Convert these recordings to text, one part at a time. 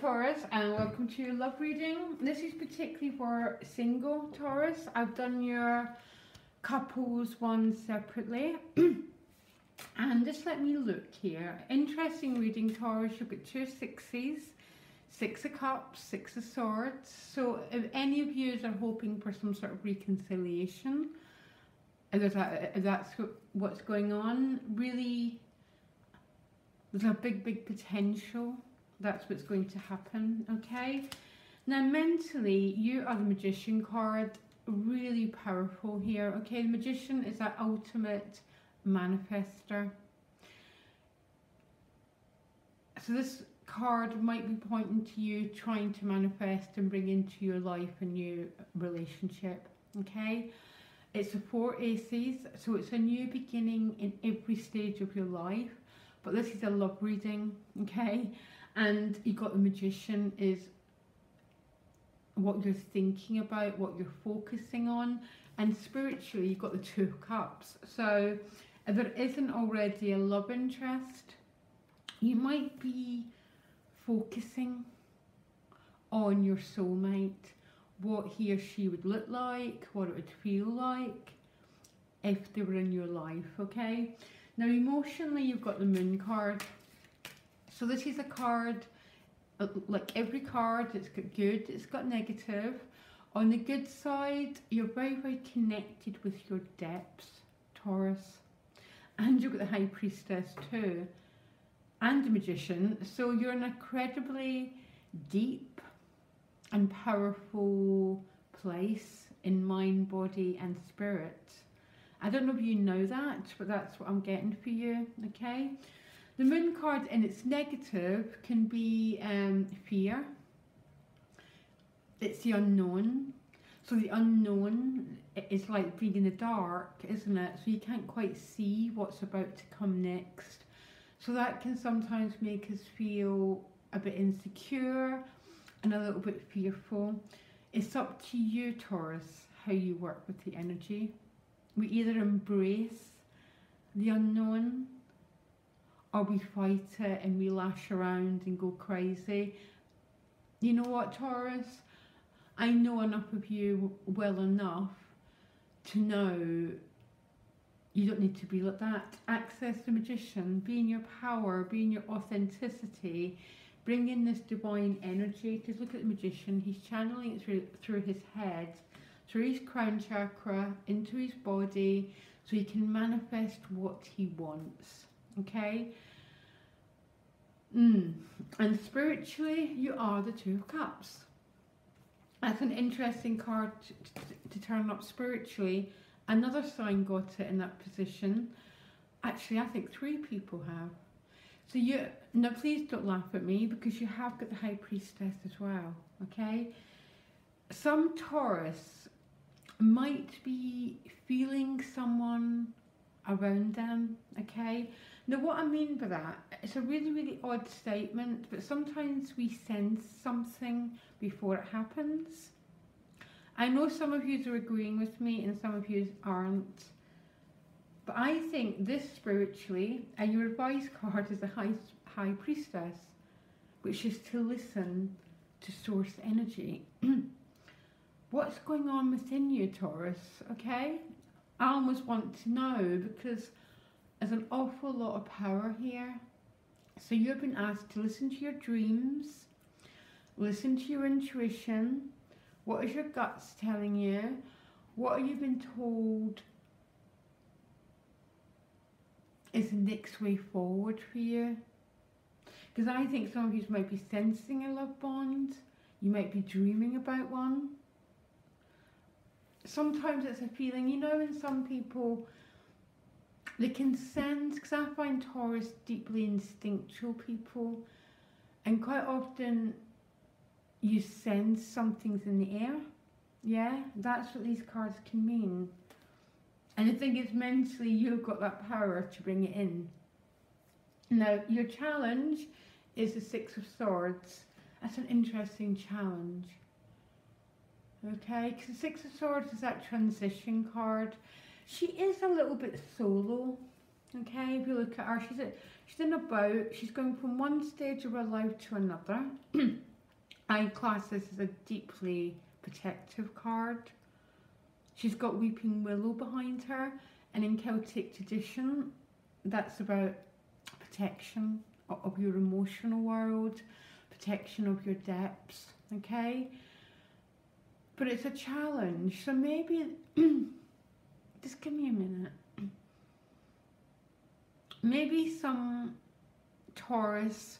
Taurus, and welcome to your love reading. This is particularly for single Taurus. I've done your couples one separately. And just let me look here. Interesting reading, Taurus. You've got two sixes, 6 of cups, 6 of swords. So if any of you are hoping for some sort of reconciliation, if that's what's going on, really there's a big potential. That's what's going to happen, okay? Now mentally, you are the Magician card, really powerful here, okay? The Magician is that ultimate manifester. So this card might be pointing to you trying to manifest and bring into your life a new relationship, okay? It's the 4 aces, so it's a new beginning in every stage of your life. But this is a love reading, okay? And you got the Magician is what you're thinking about, what you're focusing on. And spiritually, you've got the 2 of cups. So if there isn't already a love interest, you might be focusing on your soulmate, what he or she would look like, what it would feel like if they were in your life, okay? Now emotionally, you've got the Moon card. So this is a card, like every card, it's got good, it's got negative. On the good side, you're very connected with your depths, Taurus. And you've got the High Priestess too, and the Magician. So you're in an incredibly deep and powerful place in mind, body and spirit. I don't know if you know that, but that's what I'm getting for you, okay? The Moon card in its negative can be fear. It's the unknown. So the unknown is like being in the dark, isn't it? So you can't quite see what's about to come next. So that can sometimes make us feel a bit insecure and a little bit fearful. It's up to you, Taurus, how you work with the energy. We either embrace the unknown, or we fight it and we lash around and go crazy. You know what, Taurus? I know enough of you well enough to know you don't need to be like that. Access the Magician, be in your power, be in your authenticity, bring in this divine energy. Because look at the Magician, he's channeling it through his head, through his crown chakra, into his body, so he can manifest what he wants. Okay, and spiritually, you are the 2 of cups. That's an interesting card to turn up spiritually. Another sign got it in that position. Actually, I think 3 people have. So now please don't laugh at me, because you have got the High Priestess as well, okay? Some Taurus might be feeling someone around them, okay? Now what I mean by that, it's a really odd statement, but sometimes we sense something before it happens. I know some of you are agreeing with me and some of you aren't, but I think this spiritually, and your advice card is the High Priestess, which is to listen to source energy. What's going on within you, Taurus, okay? I almost want to know, because there's an awful lot of power here. So you've been asked to listen to your dreams, listen to your intuition. What is your guts telling you? What have you been told is the next way forward for you? Because I think some of you might be sensing a love bond. You might be dreaming about one. Sometimes it's a feeling, you know, in some people, they can sense, because I find Taurus deeply instinctual people, and quite often you sense something's in the air. Yeah, that's what these cards can mean. And the thing is, mentally, you've got that power to bring it in. Now, your challenge is the 6 of Swords. That's an interesting challenge. Okay, because the 6 of Swords is that transition card. She is a little bit solo, okay, if you look at her. She's in a boat. She's going from one stage of her life to another. I class this as a deeply protective card. She's got Weeping Willow behind her, and in Celtic tradition, that's about protection of your emotional world, protection of your depths, okay? But it's a challenge, so maybe, just give me a minute. Maybe some Taurus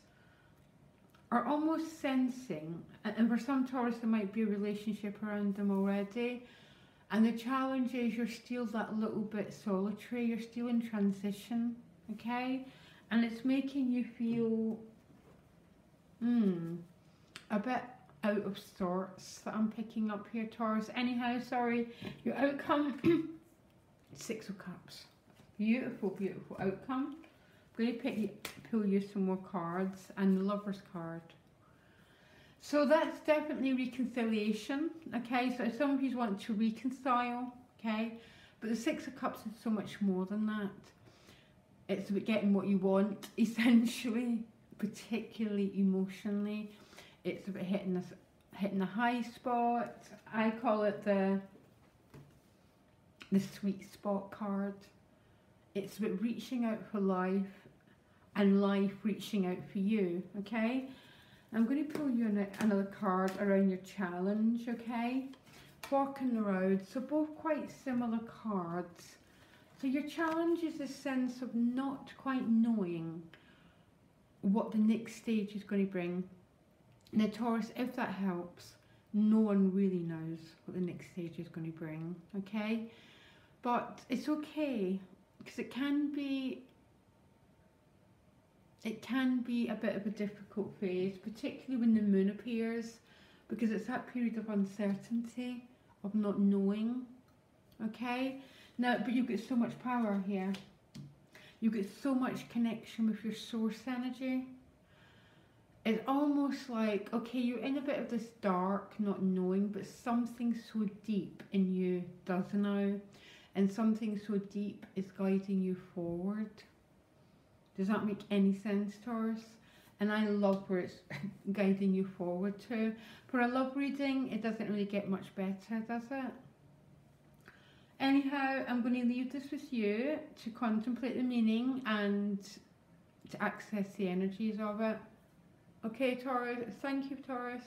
are almost sensing, and for some Taurus there might be a relationship around them already, and the challenge is you're still that little bit solitary, you're still in transition, okay? And it's making you feel a bit out of sorts that I'm picking up here, Taurus. Anyhow, sorry, your outcome, 6 of Cups. Beautiful, beautiful outcome. I'm going to pull you some more cards, and the Lover's card. So that's definitely reconciliation, okay? So some of you want to reconcile, okay? But the 6 of Cups is so much more than that. It's about getting what you want, essentially, particularly emotionally. It's about hitting a high spot. I call it the sweet spot card. It's about reaching out for life and life reaching out for you, okay? I'm going to pull you another card around your challenge, okay? Walking the road, so both quite similar cards. So your challenge is a sense of not quite knowing what the next stage is going to bring. Now Taurus, if that helps, no one really knows what the next stage is going to bring, okay? But it's okay, because it can be a bit of a difficult phase, particularly when the moon appears, because it's that period of uncertainty, of not knowing, okay? Now, but you get so much power here. You get so much connection with your source energy. It's almost like, okay, you're in a bit of this dark, not knowing, but something so deep in you does know, and something so deep is guiding you forward. Does that make any sense, Taurus? And I love where it's guiding you forward to. For a love reading, it doesn't really get much better, does it? Anyhow, I'm going to leave this with you to contemplate the meaning and to access the energies of it. Okay, Taurus. Thank you, Taurus.